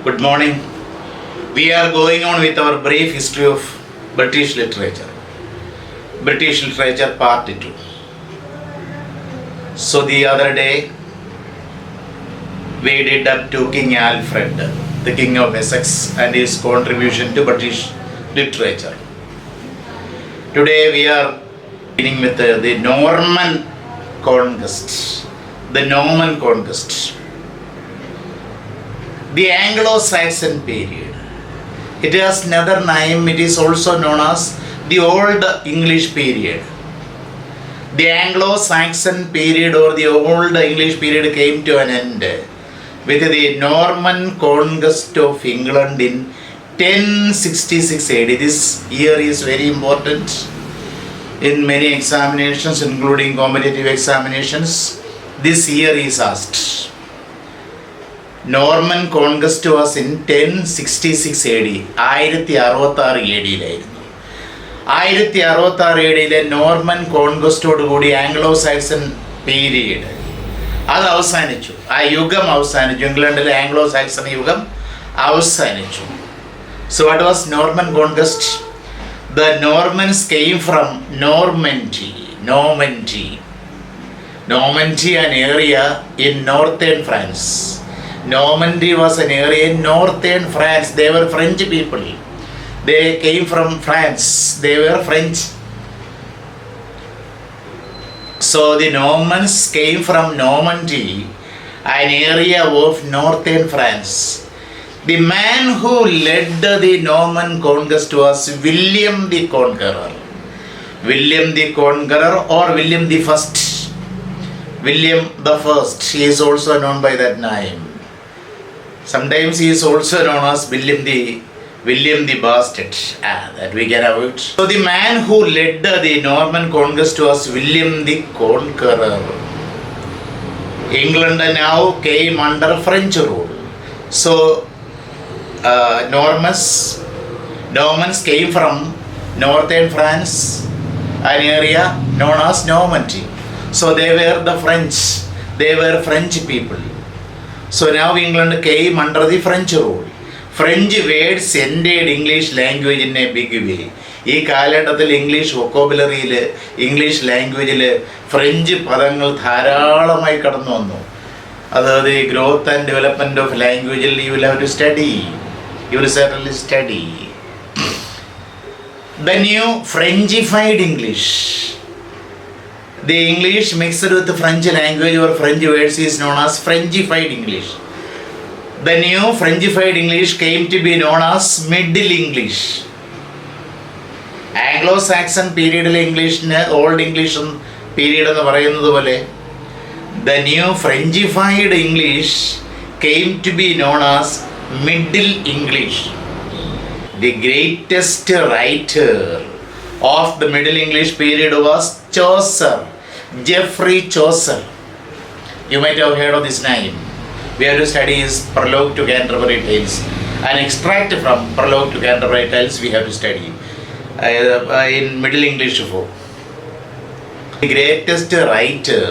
Good morning. We are going on with our brief history of British literature. British literature part 2. So the other day we did up to King Alfred, the King of Essex, and his contribution to British literature. Today we are beginning with the Norman Conquest. The Norman Conquest. The Anglo-Saxon period. It has another name. It is also known as the Old English period. The Anglo-Saxon period or the Old English period came to an end with the Norman Conquest of England in 1066 AD. This year is very important in many examinations, including competitive examinations. This year is asked. Norman Conquest was in 1066 AD. 1066 AD. 1066 Norman കോൺക്വസ്റ്റോടുകൂടി Anglo Saxon period അത് അവസാനിച്ചു. ആ യുഗം അവസാനിച്ചു. ഇംഗ്ലണ്ടിലെ Anglo Saxon യുഗം അവസാനിച്ചു. So what was Norman conquest? The Normans came from Normandy. Normandy, an area in northern France. Normandy was an area in northern France. They were French people. They came from France. They were French. So the Normans came from Normandy, an area of northern France. The man who led the Norman conquest was William the Conqueror. William the Conqueror or William the First. William the First. He is also known by that name. Sometimes he is also known as William the Bastard. That we can avoid. So the man who led the Norman conquest was William the Conqueror. England now came under French rule. So Normans came from northern France, an area known as Normandy. So they were the French. They were French people. So now England came under the French rule. French words ended English language in a big way. ഈ കാലഘട്ടത്തിൽ English വൊക്കോബുലറിയിൽ English ലാംഗ്വേജിൽ French പദങ്ങൾ ധാരാളമായി കടന്നു വന്നു. അതായത് ഈ ഗ്രോത്ത് ആൻഡ് ഡെവലപ്മെൻറ്റ് ഓഫ് ലാംഗ്വേജിൽ you will have to study. You will certainly study. The new Frenchified English. The English mixed with French language or French words is known as Frenchified English. The new Frenchified English came to be known as Middle English. Anglo-Saxon periodile Englishne Old English period എന്ന് പറയുന്നത് പോലെ the new Frenchified English came to be known as Middle English. The greatest writer of the Middle English period was Chaucer, Geoffrey Chaucer. You might have heard of this name. We have to study his Prologue to Canterbury Tales. An extract from Prologue to Canterbury Tales we have to study in Middle English. The greatest writer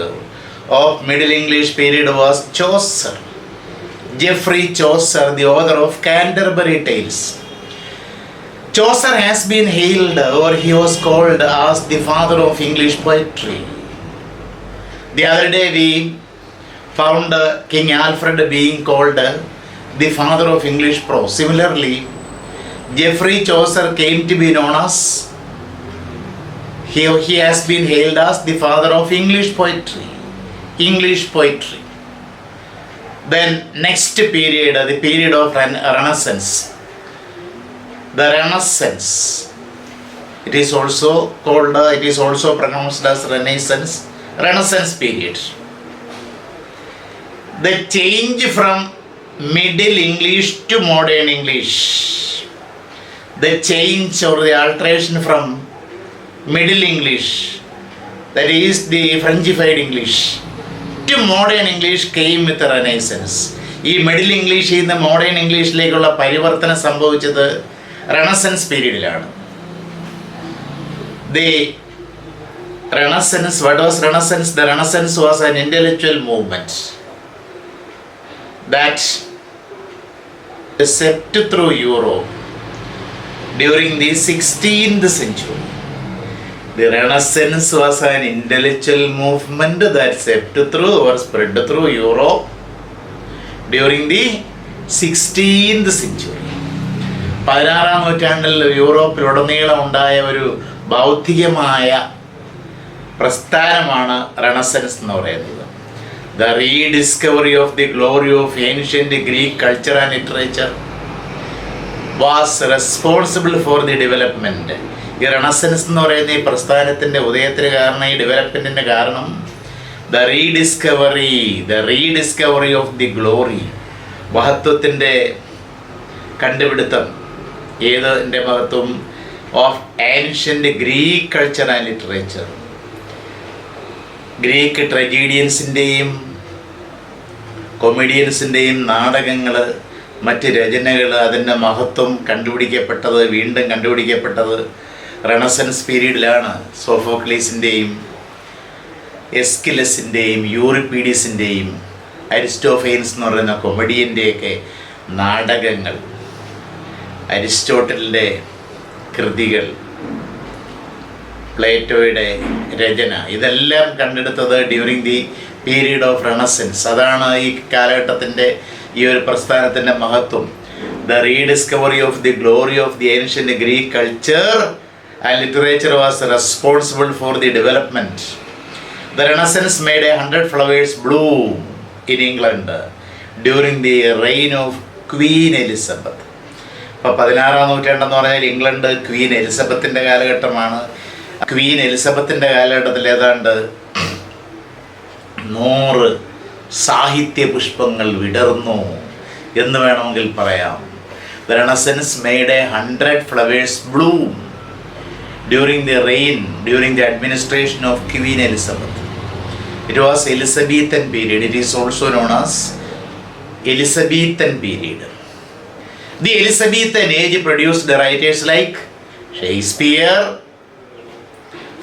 of Middle English period was Chaucer, Geoffrey Chaucer, the author of Canterbury Tales. Chaucer has been hailed or he was called as the father of English poetry. The other day we found King Alfred being called the father of English prose. Similarly, Geoffrey Chaucer came to be known as, he has been hailed as the father of English poetry. Then next period, the period of Renaissance. The Renaissance. It is also called, it is also pronounced as Renaissance period. The change from Middle English to Modern English. The change or the alteration from Middle English, that is the Frenchified English, to Modern English came with the Renaissance. ഈ middle ഇംഗ്ലീഷിൽ നിന്ന് modern ഇംഗ്ലീഷിലേക്കുള്ള പരിവർത്തനം സംഭവിച്ചത് റെനസൻസ് പീരീഡിലാണ്. The Renaissance, what was Renaissance? The Renaissance was an intellectual movement that swept through Europe during the 16th century. The Renaissance was an intellectual movement that swept through or spread through Europe during the 16th century. 16ാം നൂറ്റാണ്ടിൽ യൂറോപ്പിലുടനീളം ഉണ്ടായ ഒരു ബൗദ്ധികമായ പ്രസ്ഥാനമാണ് renaissance എന്ന് പറയുന്നത്. The rediscovery of the glory of ancient Greek culture and literature was responsible for the development. ഈ renaissance എന്ന് പറയുന്ന ഈ പ്രസ്ഥാനത്തിൻ്റെ ഉദയത്തിന് കാരണം, ഈ ഡെവലപ്മെൻറ്റിൻ്റെ കാരണം the rediscovery of the glory, മഹത്വത്തിൻ്റെ കണ്ടുപിടുത്തം. ഏതിൻ്റെ മഹത്വം? Of ancient Greek culture and literature. Greek ട്രജീഡിയൻസിൻ്റെയും കൊമീഡിയൻസിൻ്റെയും നാടകങ്ങൾ, മറ്റ് രചനകൾ, അതിൻ്റെ മഹത്വം വീണ്ടും കണ്ടുപിടിക്കപ്പെട്ടത് റെനസൻസ് പീരീഡിലാണ്. സോഫോക്ലീസിൻ്റെയും എസ്കിലസിൻ്റെയും യൂറിപ്പീഡിയസിൻ്റെയും അരിസ്റ്റോഫെയിൻസ് എന്ന് പറയുന്ന കൊമഡിയൻ്റെയൊക്കെ നാടകങ്ങൾ, അരിസ്റ്റോട്ടലിൻ്റെ കൃതികൾ, പ്ലേറ്റോയുടെ രചന, ഇതെല്ലാം കണ്ടെടുത്തത് during the period of renaissance. അതാണ് ഈ കാലഘട്ടത്തിൻ്റെ ഈ ഒരു പ്രസ്ഥാനത്തിൻ്റെ മഹത്വം. The rediscovery of the glory of the ancient Greek culture and literature was responsible for the development. The renaissance made 100 flowers bloom in England during the reign of Queen Elizabeth. അപ്പോൾ 16ാം നൂറ്റാണ്ടെന്ന് പറഞ്ഞാൽ England Queen എലിസബത്തിൻ്റെ കാലഘട്ടമാണ്. Queen എലിസബത്തിൻ്റെ കാലഘട്ടത്തിൽ ഏതാണ്ട് 100 സാഹിത്യ പുഷ്പങ്ങൾ വിടർന്നു എന്ന് വേണമെങ്കിൽ പറയാം. The Renaissance made 100 flowers bloom during the administration of Queen Elizabeth. It was Elizabethan period. It is also known as Elizabethan period. The Elizabethan age produced writers like Shakespeare,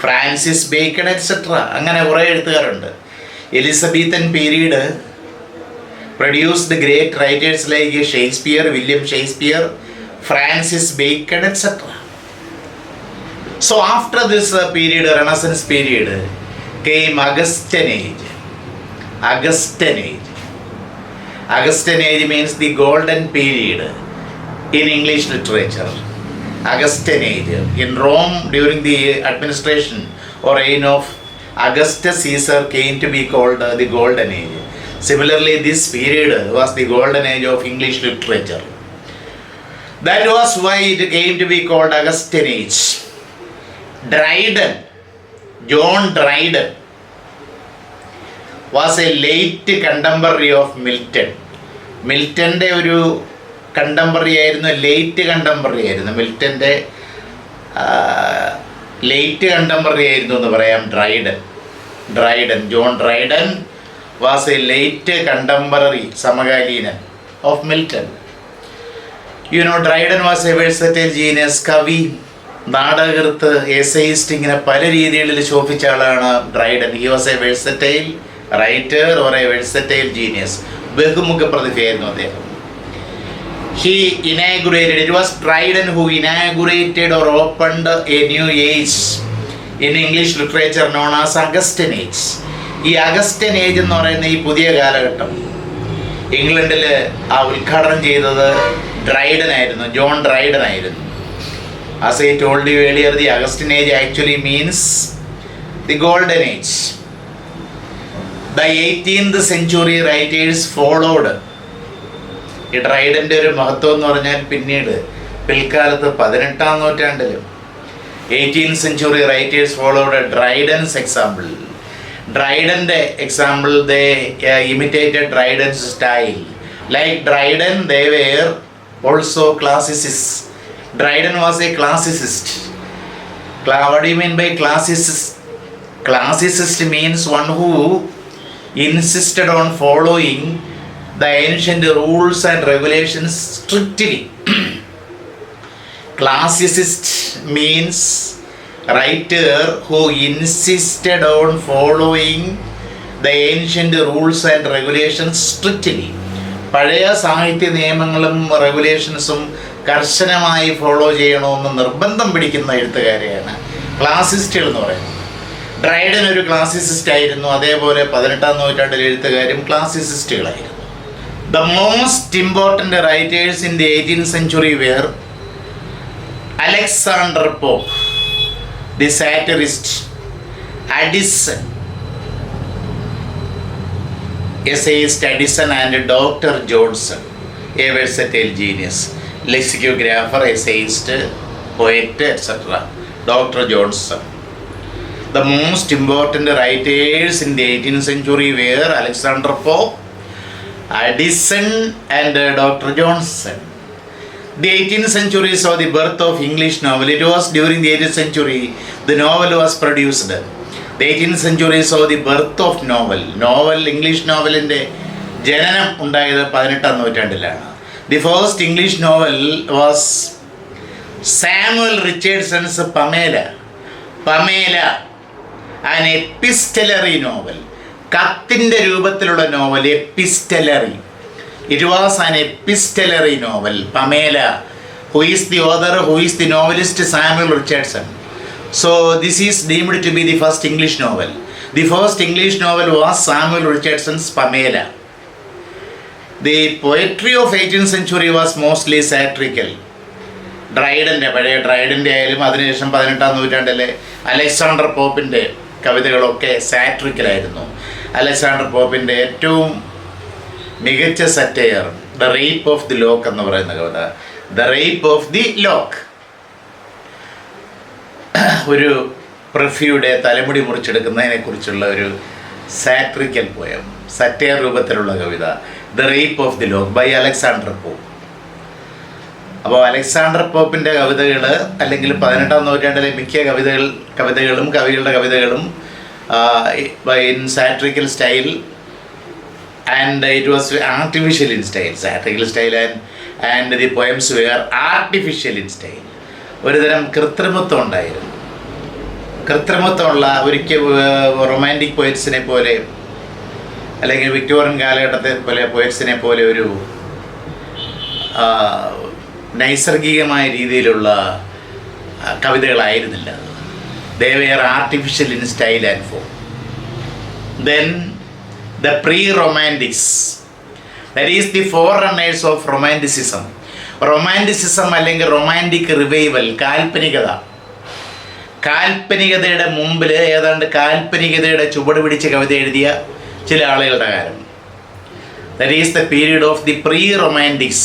Francis Bacon etcetera. അങ്ങനെ കുറേ എഴുത്തുകാരുണ്ട്. Elizabethan period produced great writers like Shakespeare, William Shakespeare, Francis Bacon etcetera. So after this period, renaissance period, came Augustan age. Augustan age means the golden period in English literature. Augustan age. In Rome, during the administration or reign of Augustus Caesar, came to be called the golden age. Similarly, this period was the golden age of English literature. That was why it came to be called Augustan age. Dryden, John Dryden, was a late contemporary of Milton. മിൽട്ടൻ്റെ ഒരു contemporary ആയിരുന്നു, late contemporary ആയിരുന്നു. മിൽട്ടൻ്റെ late contemporary ആയിരുന്നു എന്ന് പറയാം John Dryden was a late contemporary, സമകാലീനൻ of Milton. Dryden was a versatile genius, കവി, നാടകകൃത്ത്, essayist, ഇങ്ങനെ പല രീതികളിൽ ശോഭിച്ച ആളാണ് Dryden. He was a versatile writer or a versatile genius. ബഹുമുഖ പ്രതിഭയായിരുന്നു അദ്ദേഹം. It was Dryden who inaugurated or opened a new age in English literature known as Augustan age. ഈ അഗസ്റ്റൻ ഏജ് എന്ന് പറയുന്ന ഈ പുതിയ കാലഘട്ടം ഇംഗ്ലണ്ടിൽ ഉദ്ഘാടനം ചെയ്തത് ജോൺ ഡ്രൈഡൻ ആയിരുന്നു. As I told you earlier, the Augustan age actually means the golden age. The 18th century writers followed. ഈ ഡ്രൈഡൻ്റെ ഒരു മഹത്വം എന്ന് പറഞ്ഞാൽ പിൽക്കാലത്ത് 18ാം നൂറ്റാണ്ടിലും 18th century writers followed Dryden's example. Dryden's example, they imitated Dryden's style. Like Dryden, they were also classicists. Dryden was a classicist. What do you mean by classicist? Classicist means one who insisted on following the ancient rules and regulations strictly. Classicist means writer who insisted on following the ancient rules and regulations strictly. പഴയ സാഹിത്യ നിയമങ്ങളും റെഗുലേഷൻസും കർശനമായി follow ചെയ്യണമെന്ന് നിർബന്ധം പിടിക്കുന്ന എഴുത്തുകാരെയാണ് ക്ലാസിസ്റ്റുകൾ എന്ന് പറയുന്നത്. Dryden ഒരു ക്ലാസിസിസ്റ്റ് ആയിരുന്നു. അതേപോലെ 18-ാം നൂറ്റാണ്ടിലെ എഴുത്തുകാരും ക്ലാസിസിസ്റ്റുകളായിരുന്നു. The most important writers in the 18th century were Alexander Pope, the satirist, Addison, essayist Addison, and Dr. Johnson, a versatile genius, lexicographer, essayist, poet, etc. Dr. Johnson. The most important writers in the 18th century were Alexander Pope, Addison, and Dr. Johnson. The 18th century saw the birth of English novel. It was during the 18th century the novel was produced. The 18th century saw the birth of novel. English novel inde jananam undayathu 18-ാം നൂറ്റാണ്ടിലാണ്. The first English novel was Samuel Richardson's Pamela, an epistolary novel. കത്തിൻ്റെ രൂപത്തിലുള്ള novel, എപ്പിസ്റ്റലറി. It was an epistolary novel. Pamela, who is the author, who is the novelist, Samuel Richardson. So this is deemed to be the first English novel. The first English novel was Samuel Richardson's Pamela. The poetry of 18th century was mostly satirical. പഴയ ഡ്രൈഡൻ്റെ ആയാലും അതിനുശേഷം 18-ാം നൂറ്റാണ്ടിലെ Alexander പോപ്പിൻ്റെ കവിതകളൊക്കെ സാട്രിക്കലായിരുന്നു. Alexander പോപ്പിൻ്റെ ഏറ്റവും മികച്ച satire the rape of the lock എന്ന് പറയുന്ന കവിത, the rape of the lock, ഒരു പ്രഫ്യൂടെ തലമുടി മുറിച്ചെടുക്കുന്നതിനെ കുറിച്ചുള്ള ഒരു സാട്രിക്കൽ പോയം, സറ്റയർ രൂപത്തിലുള്ള കവിത, the rape of the lock by Alexander Pope. അപ്പോൾ അലക്സാണ്ടർ പോപ്പിൻ്റെ കവിതകൾ, അല്ലെങ്കിൽ 18-ാം നൂറ്റാണ്ടിലെ മിക്ക കവിതകളും കവികളുടെ കവിതകളും in satirical style, and it was artificial in style. Satirical style and the poems were artificial in style. ഒരുതരം കൃത്രിമത്വം ഉണ്ടായിരുന്നു. കൃത്രിമത്വമുള്ള ഒരിക്കൽ റൊമാൻറ്റിക് പോയറ്റ്സിനെ പോലെ, അല്ലെങ്കിൽ വിക്ടോറിയൻ കാലഘട്ടത്തെ പോലെ പോയറ്റ്സിനെ പോലെ ഒരു നൈസർഗികമായ രീതിയിലുള്ള കവിതകളായിരുന്നില്ല. They were artificial in style and form. Then the pre-romantics, that is the forerunners of romanticism. Romanticism അല്ലെങ്കിൽ റൊമാൻറ്റിക് റിവൈവൽ, കാൽപ്പനികതയുടെ മുമ്പിൽ ഏതാണ്ട് കാൽപ്പനികതയുടെ ചുവട് പിടിച്ച് കവിത എഴുതിയ ചില ആളുകളുടെ കാലം. That is the period of the pre-romantics,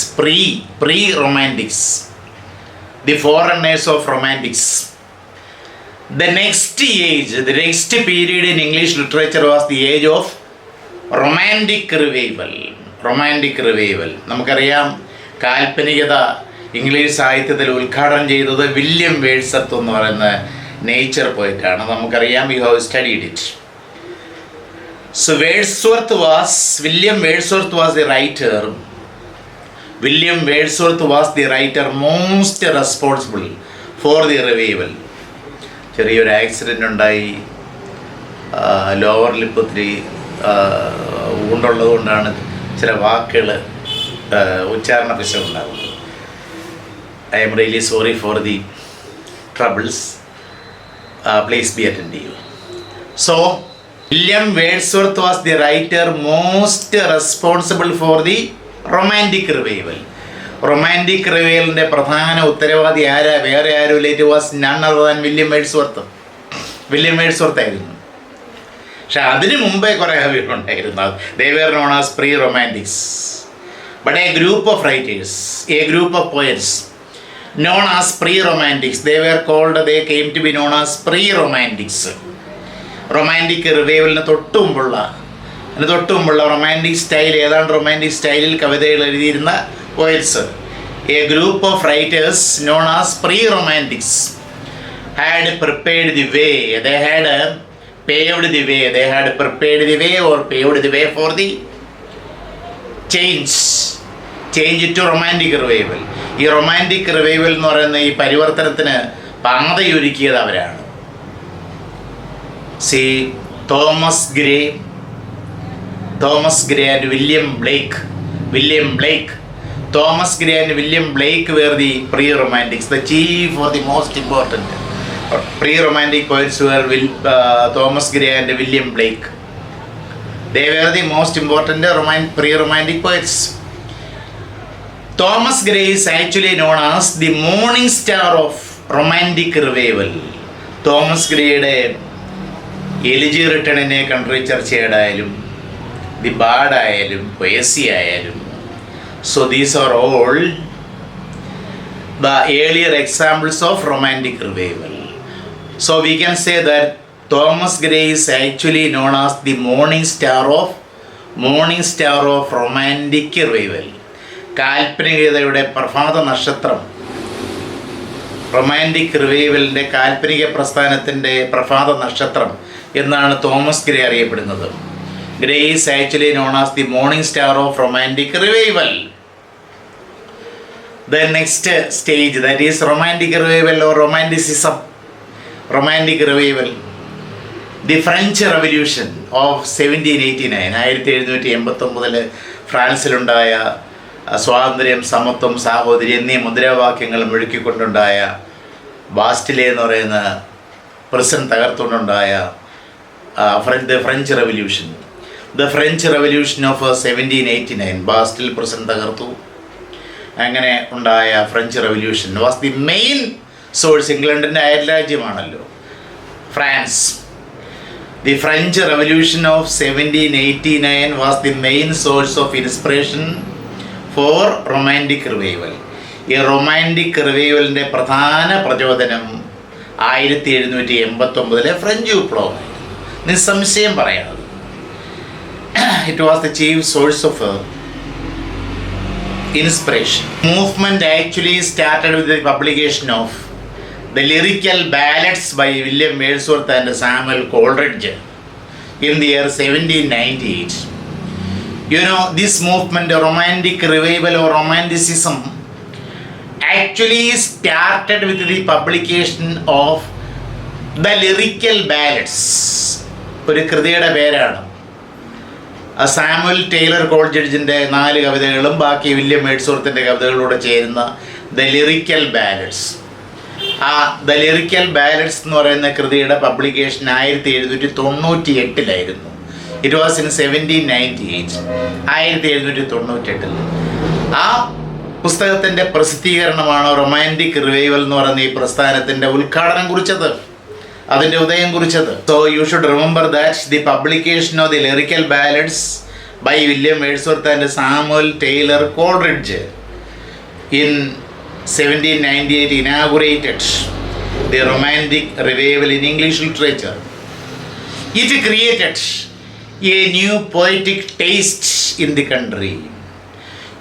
the forerunners of romantics. The next period in English literature was the age of romantic revival. നമുക്കറിയാം, കാൽപ്പനികത ഇംഗ്ലീഷ് സാഹിത്യത്തിൽ ഉദ്ഘാടനം ചെയ്തത് വില്യം വേഴ്സ്വർത്ത് എന്ന് പറയുന്ന നേച്ചർ പോയിട്ടാണ്. നമുക്കറിയാം, you have studied it. So William Wordsworth was the writer. William Wordsworth was the writer most responsible for the revival. ചെറിയൊരു accident ഉണ്ടായി, ലോവർ ലിപ്പ് ഒത്തിരി ഊണ്ടുള്ളത് കൊണ്ടാണ് ചില വാക്കുകൾ ഉച്ചാരണ പിശകുണ്ടാകുന്നത്. I am really sorry for the troubles, please be attentive. So William Wordsworth was the writer most responsible for the romantic revival. Romantic റിവൈവലിൻ്റെ പ്രധാന ഉത്തരവാദി വേറെ ആരുമില്ല. It was none other than William Wordsworth ആയിരുന്നു. പക്ഷെ അതിന് മുമ്പേ കുറേ കവികളുണ്ടായിരുന്നു. They were known as pre romantics. But a group of writers, a group of poets known as pre romantics, they came to be known as pre romantics. Romantic റിവൈവലിന് തൊട്ട് മുമ്പുള്ള romantic style, ഏതാണ്ട് റൊമാൻറ്റിക് സ്റ്റൈലിൽ കവിതകൾ എഴുതിയിരുന്ന poets, a group of writers known as pre-romantics, had prepared the way. They had paved the way. They had prepared the way or paved the way for the change to romantic revival. ഈ romantic revival എന്ന് പറയുന്ന ഈ പരിവർത്തനത്തിന് പാതയൊരുക്കിയത് അവരാണ്. Thomas grey and William Blake William Blake. Thomas Gray and William Blake were the pre-romantics. The chief or the most important pre-romantic poets were Thomas Gray and William Blake. They were the most important pre-romantic poets. Thomas Gray is actually known as the morning star of romantic revival. Thomas Grayയുടെ elegy റിട്ടണിനെ country ചർച്ചയായാലും the bard ആയാലും poesy ആയാലും, so these are all the earlier examples of romantic revival. So we can say that Thomas Gray is actually known as the morning star of romantic revival. കാൽപ്പനികതയുടെ പ്രഭാത നക്ഷത്രം, romantic റിവൈവലിൻ്റെ കാൽപ്പനിക പ്രസ്ഥാനത്തിൻ്റെ പ്രഭാത നക്ഷത്രം എന്നാണ് Thomas grey അറിയപ്പെടുന്നത്. Grey is actually known as the morning star of romantic revival. The next stage, that is romantic revival or romanticism. Romantic revival. The French Revolution of 1789, 1789 ഫ്രാൻസിലുണ്ടായ സ്വാതന്ത്ര്യം, സമത്വം, സാഹോദര്യം എന്നീ മുദ്രാവാക്യങ്ങൾ മുഴക്കിക്കൊണ്ടുണ്ടായ ബാസ്റ്റിലെ എന്ന് പറയുന്ന പ്രിസൺ തകർത്തുകൊണ്ടുണ്ടായ French revolution. The French revolution of 1789, Bastille prison തകർത്തു. അങ്ങനെ ഉണ്ടായ French revolution was the main source. ഇംഗ്ലണ്ടിൻ്റെ അയൽരാജ്യമാണല്ലോ France. The French revolution of 1789 was the main source of inspiration for romantic revival. ഈ റൊമാൻറ്റിക് റിവൈവലിൻ്റെ പ്രധാന പ്രചോദനം 1789 ഫ്രഞ്ച് വിപ്ലവമായിരുന്നു, നിസ്സംശയം പറയണത്. It was the chief source of inspiration. Movement actually started with the publication of the lyrical ballads by William Wordsworth and Samuel Coleridge in the year 1798. You know, this movement, romantic revival or romanticism, actually started with the publication of the lyrical ballads. ഒരു കൃതിയുടെ പേരാണ്. Samuel Taylor കോൾറിഡ്ജിൻ്റെ 4 കവിതകളും ബാക്കി William വേഡ്സ്വർത്തിൻ്റെ കവിതകളോടെ ചേരുന്ന the lyrical ballads. ആ the lyrical ballads എന്ന് പറയുന്ന കൃതിയുടെ പബ്ലിക്കേഷൻ 1798 ഇറ്റ് വാസ് ഇൻ 1798. 1798 ആ പുസ്തകത്തിൻ്റെ പ്രസിദ്ധീകരണമാണ് റൊമാൻറ്റിക് റിവൈവൽ എന്ന് പറയുന്ന ഈ പ്രസ്ഥാനത്തിൻ്റെ ഉദ്ഘാടനം കുറിച്ചത്, അതിൻ്റെ ഉദയം കുറിച്ചത്. So you should remember that the publication of the Lyrical Ballads by William Wordsworth and Samuel Taylor Coleridge in 1798 inaugurated the romantic revival in English literature. It created a new poetic taste in the country.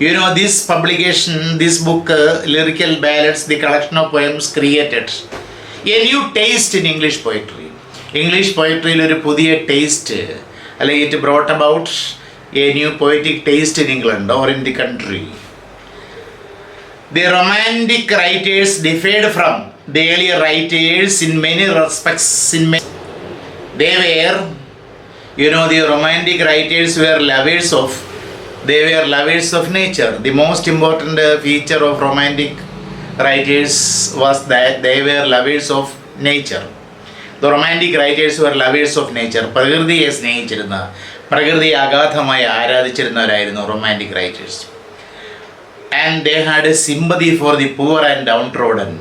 You know, this publication, this book, Lyrical Ballads, the collection of poems, created a new taste in English poetry. English poetry ഒരു പുതിയ taste, അല്ലെങ്കിൽ it brought about a new poetic taste in England or in the country. The romantic writers differed from the earlier writers in many respects. They were, you know, the romantic writers were lovers of nature. The most important feature of romantic writers was that they were lovers of nature. The romantic writers were lovers of nature. പ്രകൃതിയെ സ്നേഹിച്ചിരുന്ന, പ്രകൃതിയെ അഗാധമായി ആരാധിച്ചിരുന്നവരായിരുന്നു romantic writers. And they had a sympathy for the poor and downtrodden.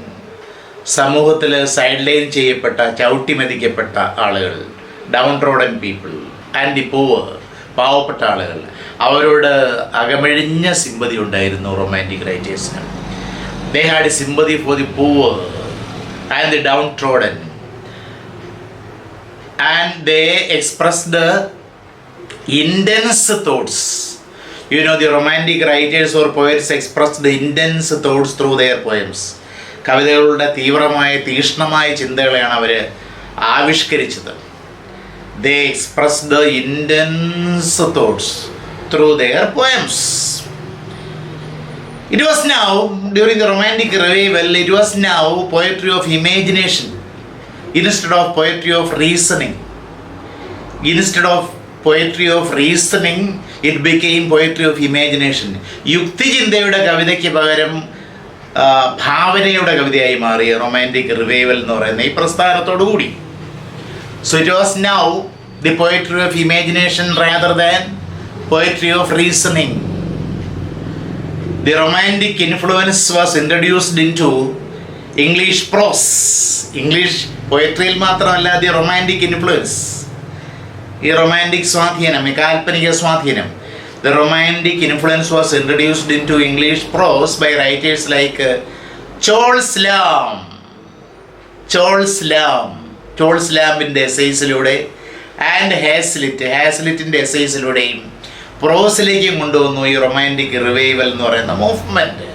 സമൂഹത്തിൽ side line ചെയ്യപ്പെട്ട, ചവിട്ടിമെതിക്കപ്പെട്ട ആളുകൾ, ഡൗൺട്രോഡൻ people, and the poor, പാവപ്പെട്ട ആളുകൾ, അവരോട് അകമഴിഞ്ഞ സിമ്പതി ഉണ്ടായിരുന്നു romantic റൈറ്റേഴ്സിന്. They had a sympathy for the poor and the downtrodden, and they expressed the intense thoughts. You know, the romantic writers or poets expressed the intense thoughts through their poems. കവിതകളുടെ തീവ്രമായ, തീക്ഷ്ണമായ ചിന്തകളെയാണ് അവർ ആവിഷ്കരിച്ചത്. They expressed the intense thoughts through their poems. It was now, during the romantic revival, it was now poetry of imagination instead of poetry of reasoning. Instead of poetry of reasoning, It became poetry of imagination. യുക്തിചിന്തയുടെ കവിതയ്ക്ക് പകരം ഭാവനയുടെ കവിതയായി മാറിയ romantic revival എന്ന് പറയുന്ന ഈ പ്രസ്ഥാനത്തോടു കൂടി. So it was now the poetry of imagination rather than poetry of reasoning. The romantic influence was introduced into English prose. English poetryയിൽ മാത്രമല്ല, the romantic influence, ഈ romantic സ്വാധീനം, ഈ കാൽപ്പനിക സ്വാധീനം, the romantic influence was introduced into English prose by writers like ചോൾസ്ലാമിൻ്റെ എസ്സേസിലൂടെ and ഹാസ്ലിറ്റിൻ്റെ എസ്സേസിലൂടെയും പ്രോസിലേക്കും കൊണ്ടുവന്നു ഈ റൊമാൻറ്റിക് റിവൈവൽ എന്ന് പറയുന്ന movement.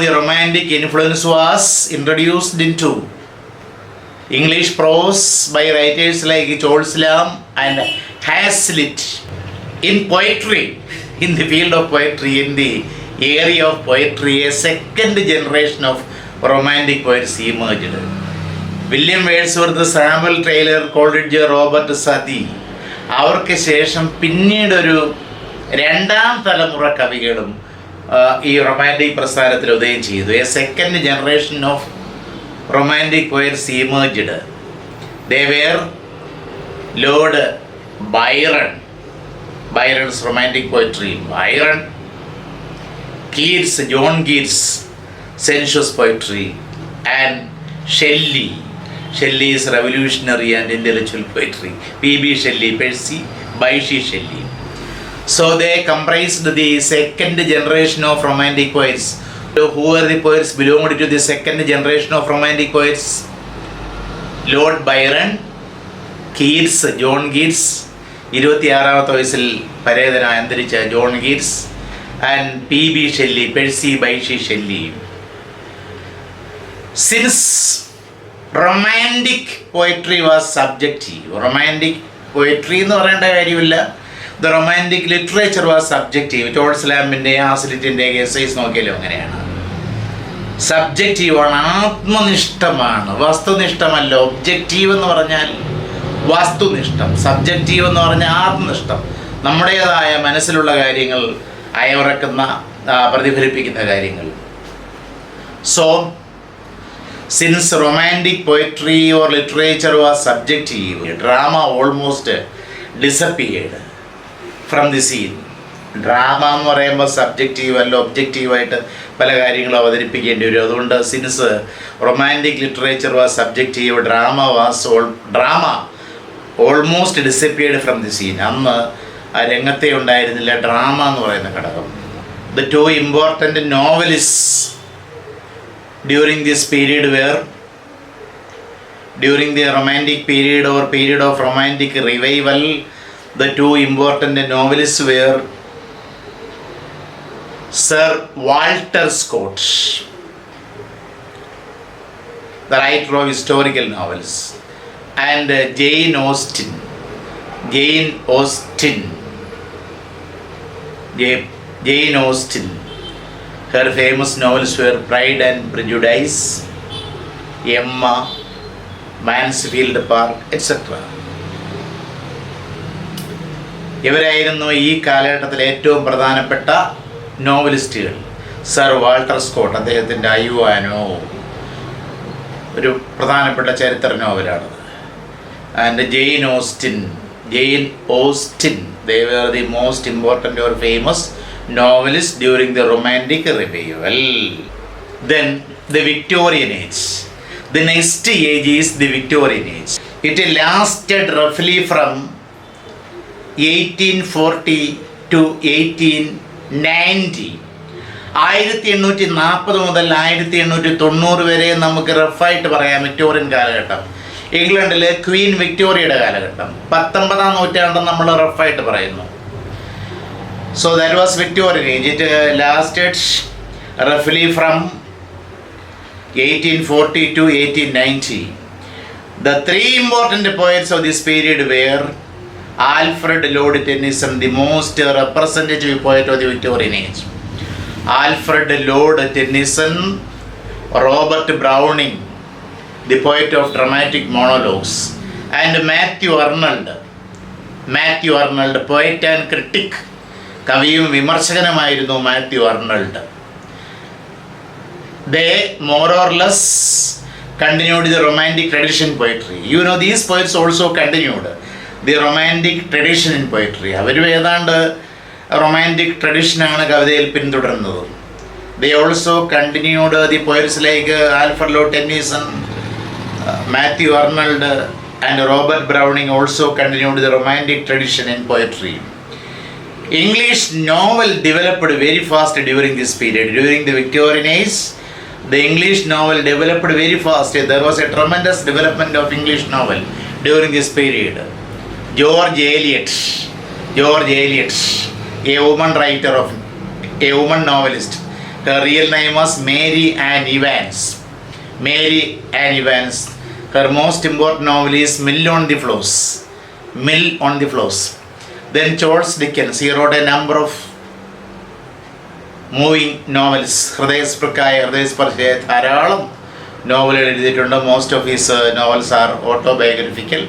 The romantic influence was introduced into English prose by writers like Choulslam and Hazlitt. In poetry, in the field of poetry, in the area of poetry, a second generation of romantic poets emerged. William Wordsworth, Samuel Taylor, Coleridge, Robert Southey, അവർക്ക് ശേഷം പിന്നീട് ഒരു രണ്ടാം തലമുറ കവികളും ഈ romantic പ്രസ്ഥാനത്തിൽ ഉദയം ചെയ്തു. A second generation of romantic poets emerged. They were Lord Byron's romantic poetry, Byron, Keats, John Keats, sensuous poetry, and Shelley's revolutionary and intellectual poetry, P.B. Shelley, Percy Bysshe Shelley. So they comprised the second generation of romantic poets. So who are the poets belonged to the second generation of romantic poets? Lord Byron, Keats, John Keats, 26ാമത്തെ വയസ്സിൽ പരേതനായ അന്തരിച്ച John Keats, and P.B. Shelley, Percy Bysshe Shelley. Since romantic poetry was subjective, romantic poetry എന്ന് പറയേണ്ട കാര്യമില്ല, the romantic literature was subjective. ചോൾസ്ലാമിൻ്റെ ഹാസ്ലിറ്റിൻ്റെ essays നോക്കിയാലും അങ്ങനെയാണ്. സബ്ജക്റ്റീവാണ്, ആത്മനിഷ്ഠമാണ്, വസ്തുനിഷ്ഠമല്ല. ഒബ്ജക്റ്റീവ് എന്ന് പറഞ്ഞാൽ വസ്തുനിഷ്ഠം, സബ്ജക്റ്റീവ് എന്ന് പറഞ്ഞാൽ ആത്മനിഷ്ഠം, നമ്മുടേതായ മനസ്സിലുള്ള കാര്യങ്ങൾ അയവിറക്കുന്ന പ്രതിഫലിപ്പിക്കുന്ന കാര്യങ്ങൾ. So since romantic poetry or literature was subjective, drama almost disappeared from the scene. Drama എന്ന് പറയുമ്പോൾ സബ്ജക്റ്റീവ് അല്ല, ഒബ്ജക്റ്റീവായിട്ട് പല കാര്യങ്ങളും അവതരിപ്പിക്കേണ്ടി വരും. അതുകൊണ്ട് since romantic literature was subjective, drama almost disappeared from the scene. അന്ന് ആ രംഗത്തെ ഉണ്ടായിരുന്നില്ല ഡ്രാമ എന്ന് പറയുന്ന ഘടകം. The two important novelist during this period were, during the romantic period or period of romantic revival, the two important novelists were Sir Walter Scott, the writer of historical novels, and Jane Austen. Her famous novels were Pride and Prejudice, Emma, Mansfield Park, etc. ഇവരായിരുന്നു ഈ കാലഘട്ടത്തിലെ ഏറ്റവും പ്രധാനപ്പെട്ട നോവലിസ്റ്റുകൾ. Sir Walter Scott, അദ്ദേഹത്തിൻ്റെ അയ്യുവാനോ ഒരു പ്രധാനപ്പെട്ട ചരിത്ര നോവലാണത്. And Jane Austen, they were the most important or famous novelists during the romantic revival. Then the Victorian age. The next age is the Victorian age. It lasted roughly from 1840 to 1890. 1840 മുതൽ 1890 വരെ നമുക്ക് റഫായിട്ട് പറയാം Victorian കാലഘട്ടം. ഇംഗ്ലണ്ടിലെ Queen വിക്ടോറിയയുടെ കാലഘട്ടം 19ാം നൂറ്റാണ്ട് നമ്മൾ റഫായിട്ട് പറയുന്നു. So that was Victorian age. It lasted roughly from 1840 to 1890. The three important poets of this period were Alfred Lord Tennyson, the most representative poet of the Victorian age. Alfred Lord Tennyson, Robert Browning, the poet of dramatic monologues, and Matthew Arnold, Matthew Arnold, poet and critic, കവിയും വിമർശകനുമായിരുന്നു Mathew ആർണൾഡ്. They more or less continued the romantic tradition in poetry. You know, these poets also continued the romantic tradition in poetry. അവരും ഏതാണ്ട് romantic ട്രഡീഷനാണ് കവിതയിൽ പിന്തുടർന്നത്. They also continued the poets like Alfred Lord Tennyson, Matthew Arnold and Robert Browning also continued the romantic tradition in poetry. English novel developed very fast during this period. During the Victorian age, the English novel developed very fast. There was a tremendous development of English novel during this period. George Eliot, a woman writer, a woman novelist. Her real name was Mary Ann Evans. Her most important novel is Mill on the Floors. Then Charles Dickens, he wrote a number of moving novels, ഹൃദയസ്പർശിയായ ധാരാളം നോവലുകൾ എഴുതിയിട്ടുണ്ട്. Most of his novels are autobiographical.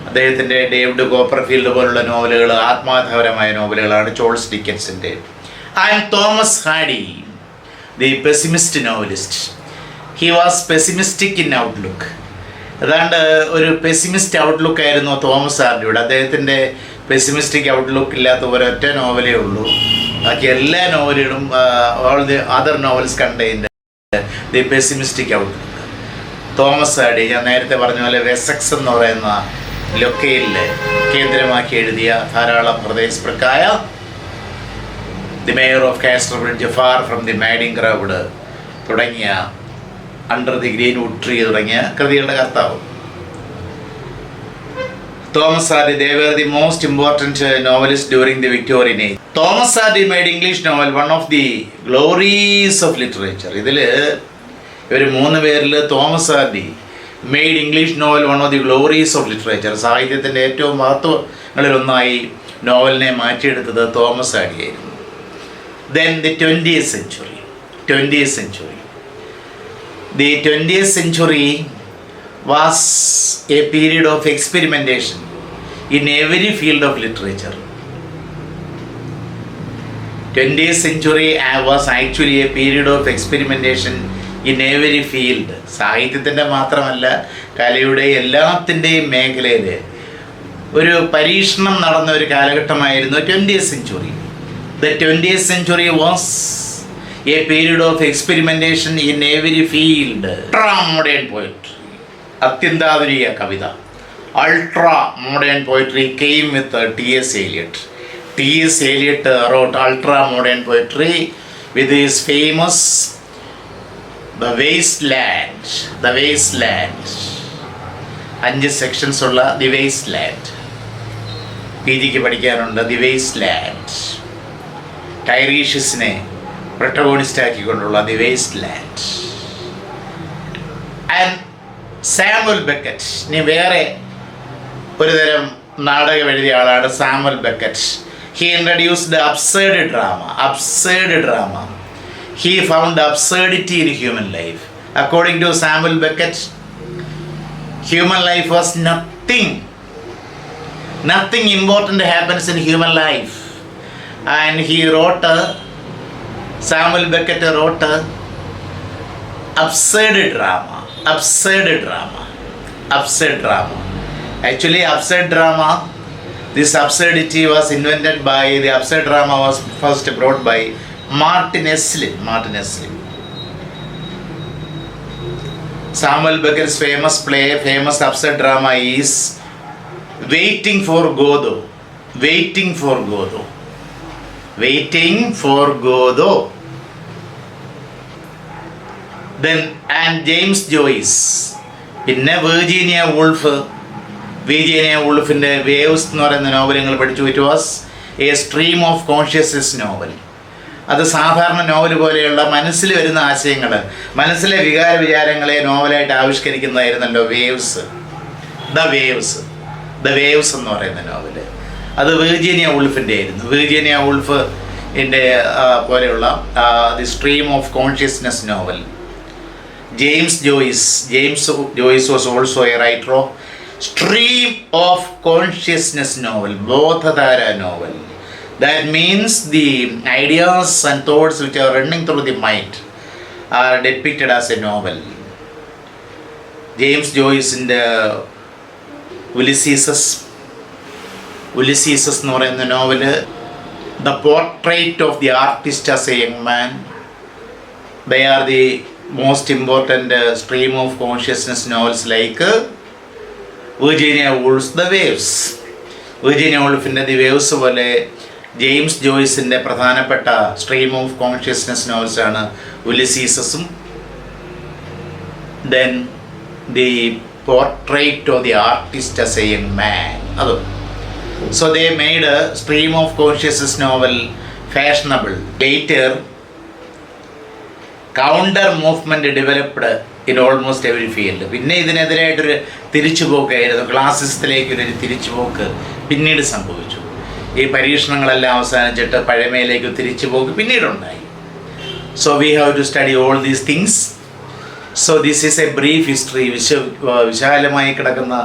അദ്ദേഹത്തിൻ്റെ David Copperfield പോലുള്ള നോവലുകൾ ആത്മാർത്ഥപരമായ നോവലുകളാണ് Charles ഡിക്കൻസിൻ്റെ. And Thomas Hardy, the pessimist novelist. He was pessimistic in outlook. ഏതാണ്ട് ഒരു പെസിമിസ്റ്റ് ഔട്ട്ലുക്ക് ആയിരുന്നു തോമസ് ഹാർഡിയുടെ. അദ്ദേഹത്തിൻ്റെ പെസിമിസ്റ്റിക് ഔട്ട്ലുക്ക് ഇല്ലാത്ത ഒരൊറ്റ നോവലേ ഉള്ളൂ. ബാക്കി എല്ലാ നോവലുകളും all the other novels contained the pessimistic outlook. Thomas Hardy, ഞാൻ നേരത്തെ പറഞ്ഞ പോലെ വെസക്സ് എന്ന് പറയുന്ന ലൊക്കയിൽ കേന്ദ്രമാക്കി എഴുതിയ ധാരാളം ഹൃദയസ്പൃക്കായ the mayor of Casterbridge, far from the madding crowd തുടങ്ങിയ അണ്ടർ ദി ഗ്രീൻവുഡ് ട്രീ തുടങ്ങിയ കൃതികളുടെ കർത്താവ് Thomas Hardy. They were the most important novelists during the Victorian age. Thomas Hardy made English novel one of the glories of literature. ഇതിൽ ഇവർ 3 പേരിൽ Thomas Hardy made English novel one of the glories of literature. സാഹിത്യത്തിൻ്റെ ഏറ്റവും മഹത്വങ്ങളിലൊന്നായി നോവലിനെ മാറ്റിയെടുത്തത് Thomas Hardy ആയിരുന്നു. Then the 20th century. The 20th century was a period of experimentation in every field of literature. 20th century was actually a period of experimentation in every field. സാഹിത്യത്തിൻ്റെ മാത്രമല്ല, കലയുടെ എല്ലാത്തിൻ്റെയും മേഖലയിൽ ഒരു പരീക്ഷണം നടന്ന ഒരു കാലഘട്ടമായിരുന്നു 20th century. The 20th century was a period of experimentation in every field. Ultra-modern poetry, അത്യന്താധുനിക Kavitha, ultra modern poetry came with T.S. Eliot. T.S. Eliot wrote ultra modern poetry with his famous The Wasteland. 5 sections ഉള്ള The Wasteland. PG-ക്ക് പഠിക്കാനുണ്ട് The Wasteland. ടൈറീഷ്യസിനെ protagonist ആക്കിക്കൊണ്ടുള്ള The Wasteland. And Samuel Beckett, ഇനി വേറെ ഒരു തരം നാടകം എഴുതിയ ആളാണ് Samuel Beckett. He introduced absurd drama. He found absurdity in human life. According to Samuel Beckett, human life was nothing important happens in human life. And he wrote, Samuel Beckett wrote absurd drama. Actually, absurd drama, this absurdity was invented by, the absurd drama was first brought by Martin Esslin. Samuel Beckett's famous absurd drama is Waiting for Godot. Then, and James Joyce. പിന്നെ Virginia Woolfിൻ്റെ waves എന്ന് പറയുന്ന novel നിങ്ങൾ പഠിച്ചു. It was A stream of consciousness novel. അത് സാധാരണ novel പോലെയുള്ള മനസ്സിൽ വരുന്ന ആശയങ്ങൾ, മനസ്സിലെ വിചാരങ്ങളെ നോവലായിട്ട് ആവിഷ്കരിക്കുന്നതായിരുന്നല്ലോ വേവ്സ്. ദ വേവ്സ് എന്ന് പറയുന്ന നോവല് അത് Virginia Woolfിൻ്റെ ആയിരുന്നു. Virginia Woolfിൻ്റെ പോലെയുള്ള the stream of consciousness novel. James Joyce was also a writer of stream of consciousness novel, Bodhadhara novel. That means the ideas and thoughts which are running through the mind are depicted as a novel. James Joyce in the Ulysses എന്ന് പറയുന്ന novel, The Portrait of the Artist as a Young Man, they are the most important stream of consciousness novels like Virginia Woolf's The Waves. Virginia Woolfിൻ്റെ The Waves പോലെ James ജോയ്സിൻ്റെ പ്രധാനപ്പെട്ട stream of consciousness നോവൽസാണ് ഉലിസീസസും then the portrait of the artist as a young man അതും. So they made a stream of consciousness novel fashionable. Later, counter movement developed in almost every field. പിന്നെ ഇതിനെതിരായിട്ടൊരു തിരിച്ചുപോക്കായിരുന്നു, ക്ലാസിസത്തിലേക്കൊരു തിരിച്ചുപോക്ക് പിന്നീട് സംഭവിച്ചു. ഈ പരീക്ഷണങ്ങളെല്ലാം അവസാനിച്ചിട്ട് പഴമയിലേക്ക് തിരിച്ചുപോക്ക് പിന്നീടുണ്ടായി. So we have to study all these things. So this is a brief history. വിശാലമായി കിടക്കുന്ന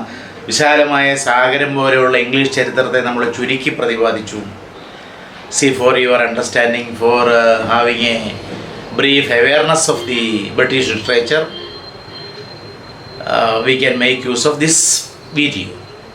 വിശാലമായ സാഗരം പോലെയുള്ള English ചരിത്രത്തെ നമ്മൾ ചുരുക്കി പ്രതിപാദിച്ചു. See, for your understanding, for having a brief awareness of the British literature, we can make use of this video.